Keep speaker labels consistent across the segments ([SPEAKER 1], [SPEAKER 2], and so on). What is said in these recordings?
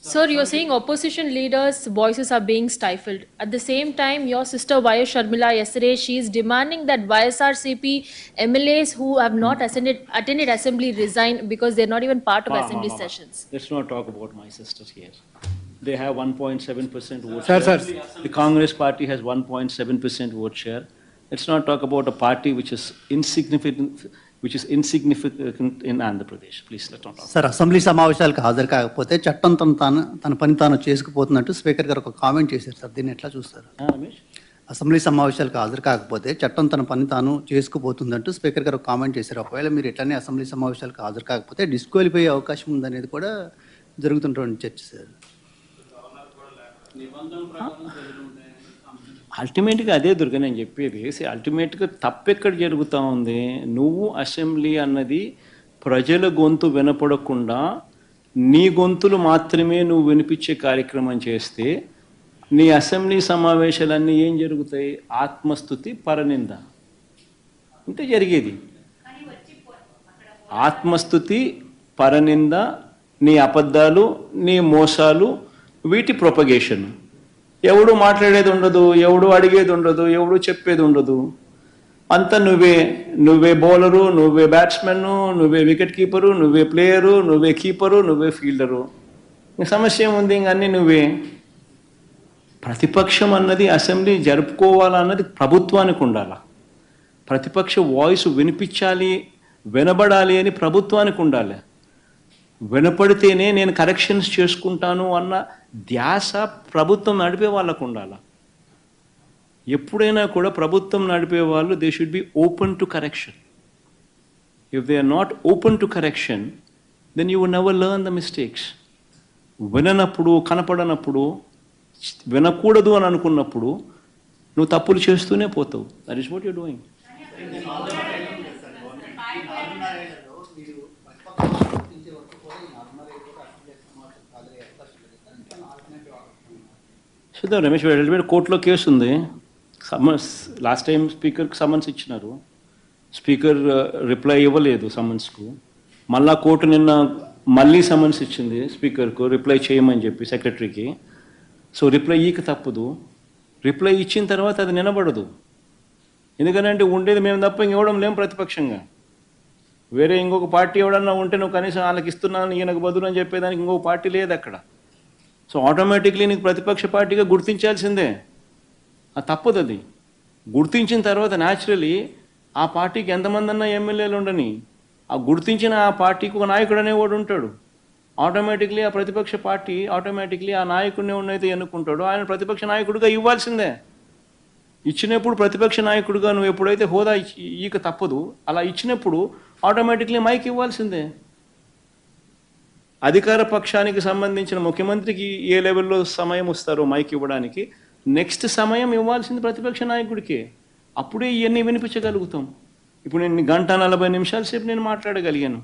[SPEAKER 1] Sir, you're saying opposition leaders' voices are being stifled. At the same time, your sister Y.S. Sharmila yesterday, she is demanding that YSRCP MLAs who have not attended assembly resign because they're not even part of assembly sessions.
[SPEAKER 2] Let's not talk about my sisters here. They have 1.7% vote
[SPEAKER 3] Sir,
[SPEAKER 2] share.
[SPEAKER 3] sir.
[SPEAKER 2] The Congress party has 1.7% vote share. Let's not talk about a party which is insignificant in Andhra Pradesh. Please, let's not talk.
[SPEAKER 3] Sir assembly సమావేశాలకు హాజరు కాకపోతే చట్టం తన పని తాను చేసుకుపోతున్నట్టు speaker గారు ఒక comment చేశారు సార్, దీన్ని ఎట్లా చూస్తారు?
[SPEAKER 2] Ramesh?
[SPEAKER 3] అసెంబ్లీ సమావేశాలకు హాజరు కాకపోతే చట్టం తన పని తాను చేసుకుపోతుందంటూ స్పీకర్ గారు ఒక కామెంట్ చేశారు. ఒకవేళ మీరు ఎట్లనే అసెంబ్లీ సమావేశాలకు హాజరు కాకపోతే డిస్క్వాలిఫై అయ్యే అవకాశం ఉందనేది కూడా జరుగుతున్నటువంటి చర్చ సార్.
[SPEAKER 2] అల్టిమేట్గా అదే దుర్గా నేను చెప్పేది. అల్టిమేట్గా తప్పెక్కడ జరుగుతూ ఉంది? నువ్వు అసెంబ్లీ అన్నది ప్రజల గొంతు వినపడకుండా నీ గొంతులు మాత్రమే నువ్వు వినిపించే కార్యక్రమం చేస్తే నీ అసెంబ్లీ సమావేశాలన్నీ ఏం జరుగుతాయి? ఆత్మస్తుతి, పరనింద, ఇంతే జరిగేది. ఆత్మస్తుతి, పరనింద, నీ అబద్ధాలు, నీ మోసాలు, వీటి ప్రొపగేషన్. ఎవడు మాట్లాడేది ఉండదు, ఎవడు అడిగేది ఉండదు, ఎవడు చెప్పేది ఉండదు. అంతా నువ్వే బౌలరు, నువ్వే బ్యాట్స్మెన్, నువ్వే వికెట్ కీపరు, నువ్వే ప్లేయరు, నువ్వే కీపరు, నువ్వే ఫీల్డరు. సమస్య ఏముంది? ఇంక అన్నీ నువ్వే. ప్రతిపక్షం అన్నది అసెంబ్లీ జరుపుకోవాలన్నది ప్రభుత్వానికి ఉండాలి. ప్రతిపక్ష వాయిస్ వినిపించాలి, వినబడాలి అని ప్రభుత్వానికి ఉండాలి. వినపడితేనే నేను కరెక్షన్స్ చేసుకుంటాను అన్న ధ్యాస ప్రభుత్వం నడిపే వాళ్ళకు ఉండాలి. ఎప్పుడైనా కూడా ప్రభుత్వం నడిపే వాళ్ళు they should be open to correction. If they are not open to correction then you will never learn the mistakes. విననప్పుడు, కనపడనప్పుడు, వినకూడదు అని అనుకున్నప్పుడు నువ్వు తప్పులు చేస్తూనే పోతావు. That is what you doing. చూద్దాం రమేష్, కోర్టులో కేసు ఉంది. సమన్స్ లాస్ట్ టైం స్పీకర్కి సమన్స్ ఇచ్చినారు. స్పీకర్ రిప్లై ఇవ్వలేదు సమన్స్కు. మళ్ళా కోర్టు నిన్న మళ్ళీ సమన్స్ ఇచ్చింది స్పీకర్కు రిప్లై చేయమని చెప్పి సెక్రటరీకి. సో రిప్లై ఇక తప్పదు. రిప్లై ఇచ్చిన తర్వాత అది నిలబడదు. ఎందుకంటే ఉండేది మేము తప్ప ఇంకెవడం లేం ప్రతిపక్షంగా. వేరే ఇంకొక పార్టీ ఎవడన్నా ఉంటే నువ్వు కనీసం వాళ్ళకి ఇస్తున్నాను ఈయనకు బదులు అని చెప్పేదానికి ఇంకొక పార్టీ లేదు అక్కడ. సో ఆటోమేటిక్లీ నీకు ప్రతిపక్ష పార్టీగా గుర్తించాల్సిందే. అది తప్పదు. అది గుర్తించిన తర్వాత న్యాచురలీ ఆ పార్టీకి ఎంతమంది అన్నా ఎమ్మెల్యేలు ఉండని, ఆ గుర్తించిన ఆ పార్టీకి ఒక నాయకుడు అనేవాడు ఉంటాడు. ఆటోమేటిక్లీ ఆ ప్రతిపక్ష పార్టీ ఆటోమేటిక్లీ ఆ నాయకుడిని ఉన్నైతే ఎన్నుకుంటాడు, ఆయన ప్రతిపక్ష నాయకుడిగా ఇవ్వాల్సిందే. ఇచ్చినప్పుడు ప్రతిపక్ష నాయకుడిగా నువ్వు ఎప్పుడైతే హోదా ఈక తప్పదు, అలా ఇచ్చినప్పుడు ఆటోమేటిక్లీ మైక్ ఇవ్వాల్సిందే. అధికార పక్షానికి సంబంధించిన ముఖ్యమంత్రికి ఏ లెవెల్లో సమయం వస్తారో మైక్ ఇవ్వడానికి, నెక్స్ట్ సమయం ఇవ్వాల్సింది ప్రతిపక్ష నాయకుడికి. అప్పుడే ఇవన్నీ వినిపించగలుగుతాం. ఇప్పుడు నేను 1:40 సేపు నేను మాట్లాడగలిగాను.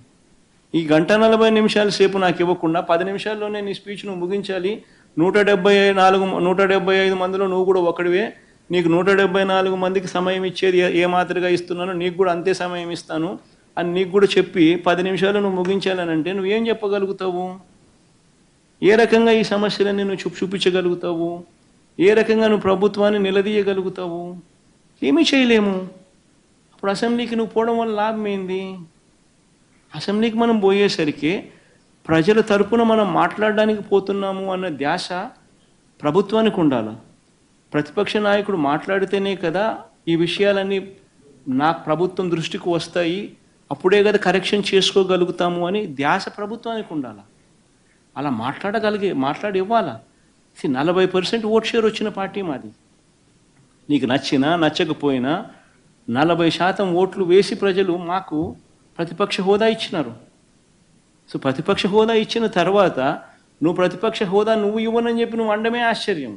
[SPEAKER 2] ఈ 1:40 సేపు నాకు ఇవ్వకుండా 10 నిమిషాల్లోనే నీ స్పీచ్ నువ్వు ముగించాలి. 175 మందిలో నువ్వు కూడా ఒకడివే. నీకు 174 మందికి సమయం ఇచ్చేది ఏ మాదిరిగా ఇస్తున్నానో నీకు కూడా అంతే సమయం ఇస్తాను అని నీకు కూడా చెప్పి 10 నిమిషాలు నువ్వు ముగించాలని అంటే నువ్వేం చెప్పగలుగుతావు? ఏ రకంగా ఈ సమస్యలన్నీ నువ్వు చూపించగలుగుతావు? ఏ రకంగా నువ్వు ప్రభుత్వాన్ని నిలదీయగలుగుతావు? ఏమీ చేయలేము. అప్పుడు అసెంబ్లీకి నువ్వు పోవడం వల్ల లాభం ఏంది? అసెంబ్లీకి మనం పోయేసరికి ప్రజల తరపున మనం మాట్లాడడానికి పోతున్నాము అన్న ధ్యాస ప్రభుత్వానికి ఉండాలి. ప్రతిపక్ష నాయకుడు మాట్లాడితేనే కదా ఈ విషయాలన్నీ నాకు ప్రభుత్వం దృష్టికి వస్తాయి, అప్పుడే కదా కరెక్షన్ చేసుకోగలుగుతాము అని ధ్యాస ప్రభుత్వానికి ఉండాలి. అలా మాట్లాడి ఇవ్వాలా. 40% ఓట్ షేర్ వచ్చిన పార్టీ మాది. నీకు నచ్చినా నచ్చకపోయినా 40% ఓట్లు వేసి ప్రజలు మాకు ప్రతిపక్ష హోదా ఇచ్చినారు. సో ప్రతిపక్ష హోదా ఇచ్చిన తర్వాత నువ్వు ప్రతిపక్ష హోదా నువ్వు ఇవ్వనని చెప్పి నువ్వు అండమే ఆశ్చర్యం.